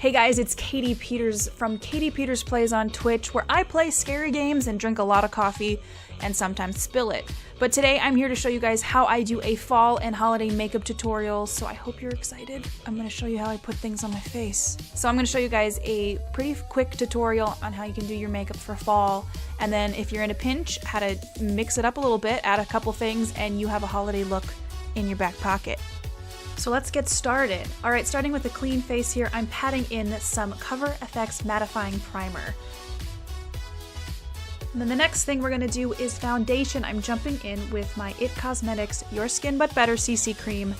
Hey guys, it's Katie Peters from KatiePetersPlays on Twitch, where I play scary games and drink a lot of coffee and sometimes spill it. But today I'm here to show you guys how I do a fall and holiday makeup tutorial, so I hope you're excited. I'm going to show you how I put things on my face. So I'm going to show you guys a pretty quick tutorial on how you can do your makeup for fall, and then if you're in a pinch, how to mix it up a little bit, add a couple things, and you have a holiday look in your back pocket. So let's get started. Alright, starting with a clean face here, I'm patting in some Cover FX mattifying primer. And then the next thing we're going to do is foundation. I'm jumping in with my IT Cosmetics Your Skin But Better CC Cream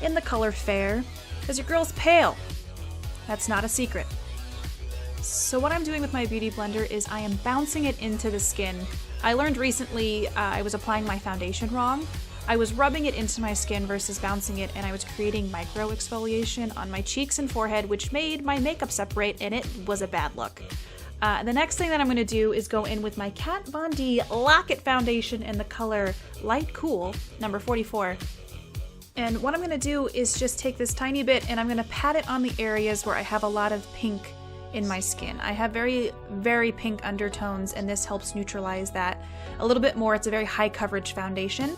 in the color Fair, because your girl's pale. That's not a secret. So what I'm doing with my beauty blender is I am bouncing it into the skin. I learned recently I was applying my foundation wrong. I was rubbing it into my skin versus bouncing it, and I was creating micro exfoliation on my cheeks and forehead, which made my makeup separate, and it was a bad look. The next thing that I'm going to do is go in with my Kat Von D Lock-It Foundation in the color Light Cool, number 44. And what I'm going to do is just take this tiny bit and I'm going to pat it on the areas where I have a lot of pink in my skin. I have very, very pink undertones, and this helps neutralize that a little bit more. It's a very high coverage foundation.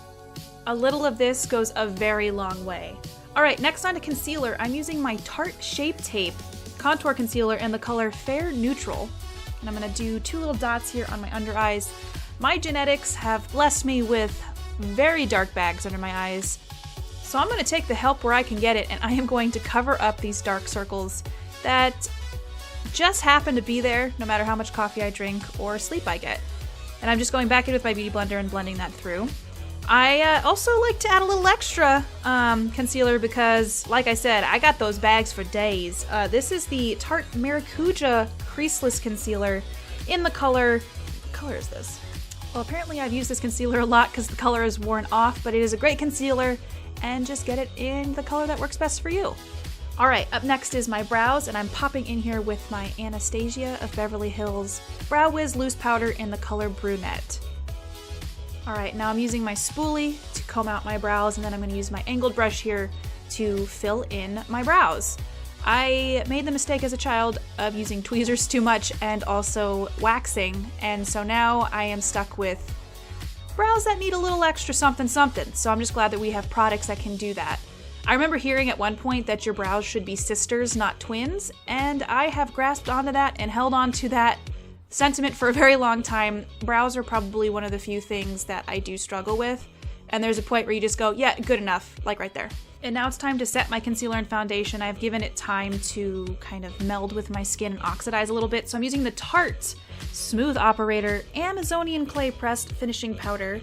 A little of this goes a very long way. Alright, next on to concealer. I'm using my Tarte Shape Tape Contour Concealer in the color Fair Neutral. And I'm going to do two little dots here on my under eyes. My genetics have blessed me with very dark bags under my eyes. So I'm going to take the help where I can get it, and I am going to cover up these dark circles that just happen to be there no matter how much coffee I drink or sleep I get. And I'm just going back in with my beauty blender and blending that through. I also like to add a little extra concealer because, like I said, I got those bags for days. This is the Tarte Maracuja Creaseless Concealer in the color... What color is this? Well, apparently I've used this concealer a lot because the color is worn off, but it is a great concealer, and just get it in the color that works best for you. Alright, up next is my brows, and I'm popping in here with my Anastasia of Beverly Hills Brow Wiz Loose Powder in the color Brunette. Alright, now I'm using my spoolie to comb out my brows, and then I'm going to use my angled brush here to fill in my brows. I made the mistake as a child of using tweezers too much and also waxing, and so now I am stuck with brows that need a little extra something something, so I'm just glad that we have products that can do that. I remember hearing at one point that your brows should be sisters, not twins, and I have grasped onto that and held on to that sentiment for a very long time. Brows are probably one of the few things that I do struggle with, and there's a point where you just go, yeah, good enough, like right there. And now it's time to set my concealer and foundation. I've given it time to kind of meld with my skin and oxidize a little bit, so I'm using the Tarte Smooth Operator Amazonian Clay Pressed Finishing Powder,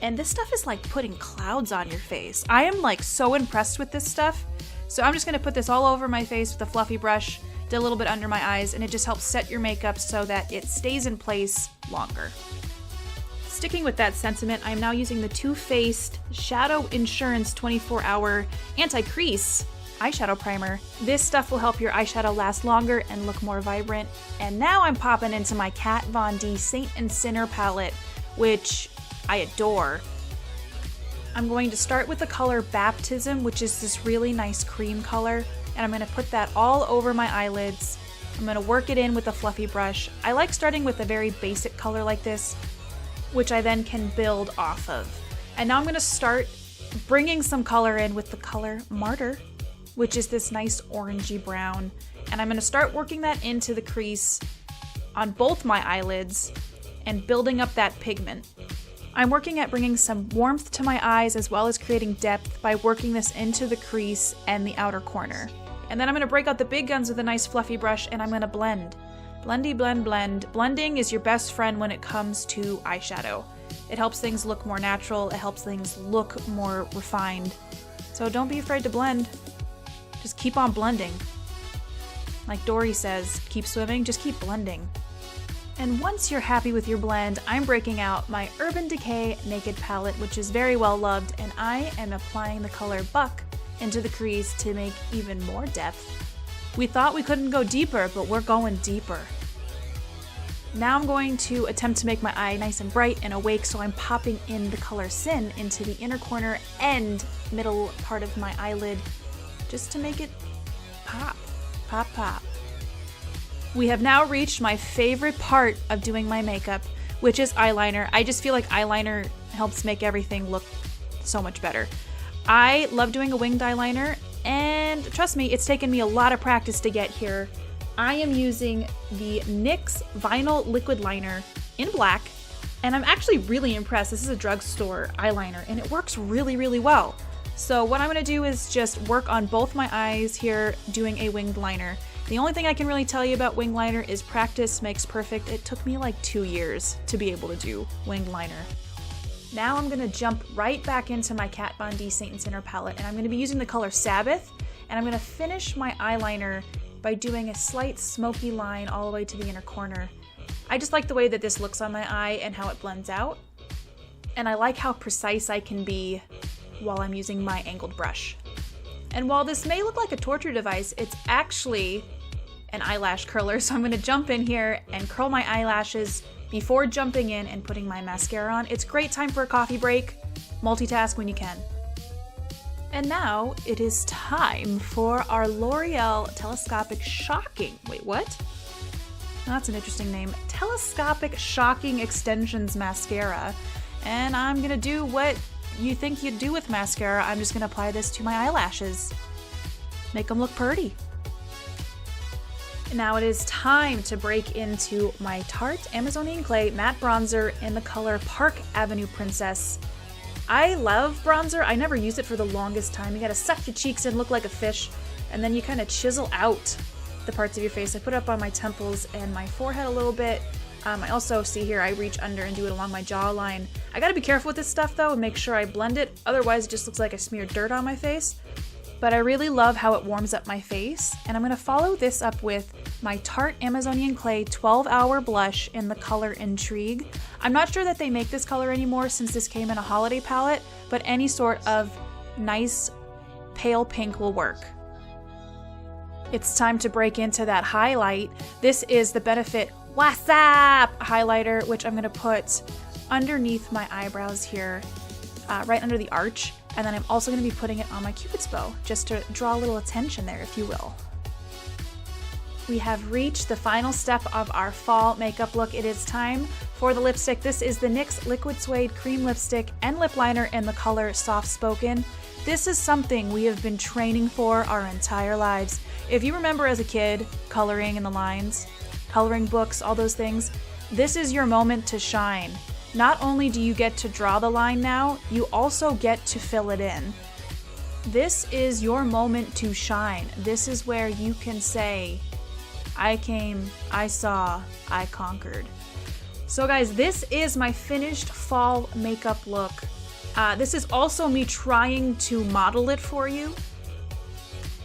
and this stuff is like putting clouds on your face. I am like so impressed with this stuff, so I'm just going to put this all over my face with a fluffy brush, did a little bit under my eyes, and it just helps set your makeup so that it stays in place longer. Sticking with that sentiment, I'm now using the Too Faced Shadow Insurance 24-Hour Anti-Crease Eyeshadow Primer. This stuff will help your eyeshadow last longer and look more vibrant. And now I'm popping into my Kat Von D Saint and Sinner palette, which I adore. I'm going to start with the color Baptism, which is this really nice cream color, and I'm going to put that all over my eyelids. I'm going to work it in with a fluffy brush. I like starting with a very basic color like this, which I then can build off of. And now I'm going to start bringing some color in with the color Martyr, which is this nice orangey brown. And I'm going to start working that into the crease on both my eyelids and building up that pigment. I'm working at bringing some warmth to my eyes as well as creating depth by working this into the crease and the outer corner. And then I'm going to break out the big guns with a nice fluffy brush, and I'm going to blend. Blendy, blend, blend. Blending is your best friend when it comes to eyeshadow. It helps things look more natural, it helps things look more refined. So don't be afraid to blend. Just keep on blending. Like Dory says, keep swimming, just keep blending. And once you're happy with your blend, I'm breaking out my Urban Decay Naked Palette, which is very well loved, and I am applying the color Buck into the crease to make even more depth. We thought we couldn't go deeper, but we're going deeper. Now I'm going to attempt to make my eye nice and bright and awake, so I'm popping in the color Sin into the inner corner and middle part of my eyelid just to make it pop. Pop, pop. We have now reached my favorite part of doing my makeup, which is eyeliner. I just feel like eyeliner helps make everything look so much better. I love doing a winged eyeliner, and trust me, it's taken me a lot of practice to get here. I am using the NYX Vinyl Liquid Liner in black, and I'm actually really impressed. This is a drugstore eyeliner, and it works really, really well. So what I'm gonna do is just work on both my eyes here doing a winged liner. The only thing I can really tell you about winged liner is practice makes perfect. It took me like 2 years to be able to do winged liner. Now I'm gonna jump right back into my Kat Von D Saint & Sinner palette, and I'm gonna be using the color Sabbath, and I'm gonna finish my eyeliner by doing a slight smoky line all the way to the inner corner. I just like the way that this looks on my eye and how it blends out, and I like how precise I can be while I'm using my angled brush. And while this may look like a torture device, it's actually an eyelash curler, so I'm gonna jump in here and curl my eyelashes before jumping in and putting my mascara on. It's great time for a coffee break. Multitask when you can. And now it is time for our L'Oreal Telescopic Shocking. Wait, what? That's an interesting name. Telescopic Shocking Extensions Mascara. And I'm gonna do what you think you'd do with mascara. I'm just gonna apply this to my eyelashes. Make them look pretty. Now it is time to break into my Tarte Amazonian Clay Matte Bronzer in the color Park Avenue Princess. I love bronzer. I never used it for the longest time. You gotta suck your cheeks in, look like a fish, and then you kind of chisel out the parts of your face. I put it up on my temples and my forehead a little bit. I also, see here, I reach under and do it along my jawline. I gotta be careful with this stuff though and make sure I blend it, otherwise it just looks like I smeared dirt on my face. But I really love how it warms up my face, and I'm gonna follow this up with my Tarte Amazonian Clay 12-Hour Blush in the color Intrigue. I'm not sure that they make this color anymore since this came in a holiday palette, but any sort of nice pale pink will work. It's time to break into that highlight. This is the Benefit What's Up highlighter, which I'm gonna put underneath my eyebrows here, right under the arch. And then I'm also gonna be putting it on my Cupid's bow, just to draw a little attention there, if you will. We have reached the final step of our fall makeup look. It is time for the lipstick. This is the NYX Liquid Suede Cream Lipstick and Lip Liner in the color Soft Spoken. This is something we have been training for our entire lives. If you remember as a kid, coloring in the lines, coloring books, all those things, this is your moment to shine. Not only do you get to draw the line now, you also get to fill it in. This is your moment to shine. This is where you can say, I came, I saw, I conquered. So guys, this is my finished fall makeup look. This is also me trying to model it for you.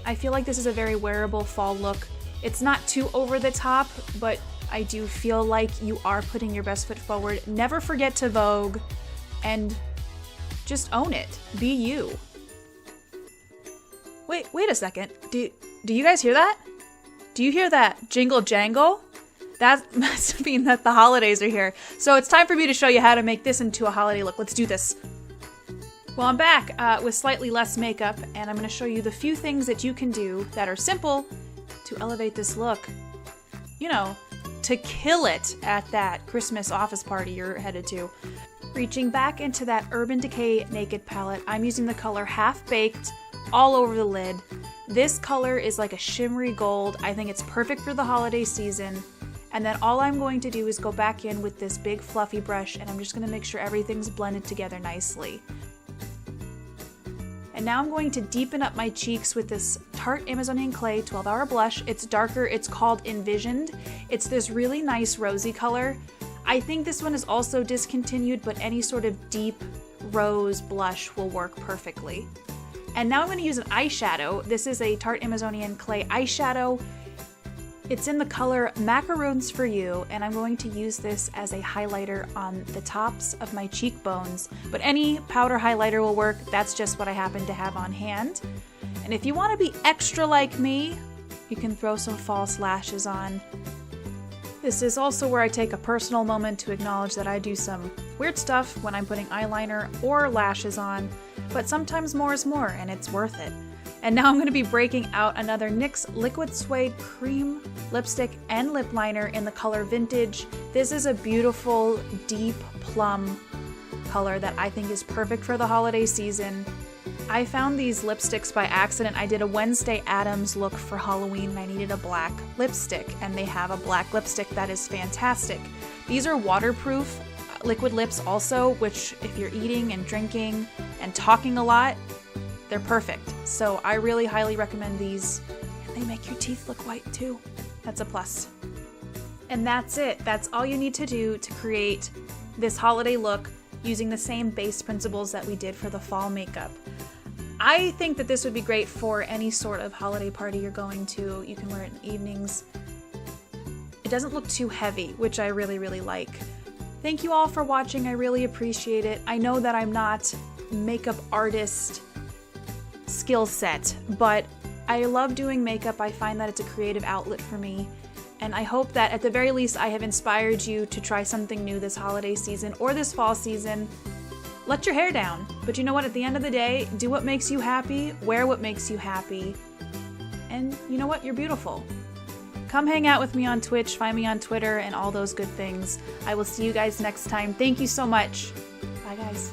I feel like this is a very wearable fall look. It's not too over the top, but I do feel like you are putting your best foot forward. Never forget to Vogue and just own it. Be you. Wait a second. Do you guys hear that? Do you hear that jingle jangle? That must mean that the holidays are here. So it's time for me to show you how to make this into a holiday look. Let's do this. Well, I'm back with slightly less makeup, and I'm going to show you the few things that you can do that are simple to elevate this look. You know, to kill it at that Christmas office party you're headed to. Reaching back into that Urban Decay Naked palette, I'm using the color Half Baked all over the lid. This color is like a shimmery gold. I think it's perfect for the holiday season. And then all I'm going to do is go back in with this big fluffy brush, and I'm just going to make sure everything's blended together nicely. And now I'm going to deepen up my cheeks with this Tarte Amazonian Clay 12-Hour Blush. It's darker, it's called Envisioned. It's this really nice rosy color. I think this one is also discontinued, but any sort of deep rose blush will work perfectly. And now I'm going to use an eyeshadow. This is a Tarte Amazonian Clay eyeshadow. It's in the color Macaroons for You, and I'm going to use this as a highlighter on the tops of my cheekbones. But any powder highlighter will work. That's just what I happen to have on hand. And if you want to be extra like me, you can throw some false lashes on. This is also where I take a personal moment to acknowledge that I do some weird stuff when I'm putting eyeliner or lashes on, but sometimes more is more, and it's worth it. And now I'm going to be breaking out another NYX Liquid Suede Cream Lipstick and Lip Liner in the color Vintage. This is a beautiful, deep plum color that I think is perfect for the holiday season. I found these lipsticks by accident. I did a Wednesday Addams look for Halloween and I needed a black lipstick, and they have a black lipstick that is fantastic. These are waterproof liquid lips also, which if you're eating and drinking and talking a lot, they're perfect. So I really highly recommend these. And they make your teeth look white too. That's a plus. And that's it. That's all you need to do to create this holiday look using the same base principles that we did for the fall makeup. I think that this would be great for any sort of holiday party you're going to. You can wear it in the evenings. It doesn't look too heavy, which I really, really like. Thank you all for watching. I really appreciate it. I know that I'm not makeup artist skill set, but I love doing makeup. I find that it's a creative outlet for me. And I hope that at the very least I have inspired you to try something new this holiday season or this fall season. Let your hair down. But you know what? At the end of the day, do what makes you happy, wear what makes you happy. And you know what? You're beautiful. Come hang out with me on Twitch, find me on Twitter, and all those good things. I will see you guys next time. Thank you so much. Bye, guys.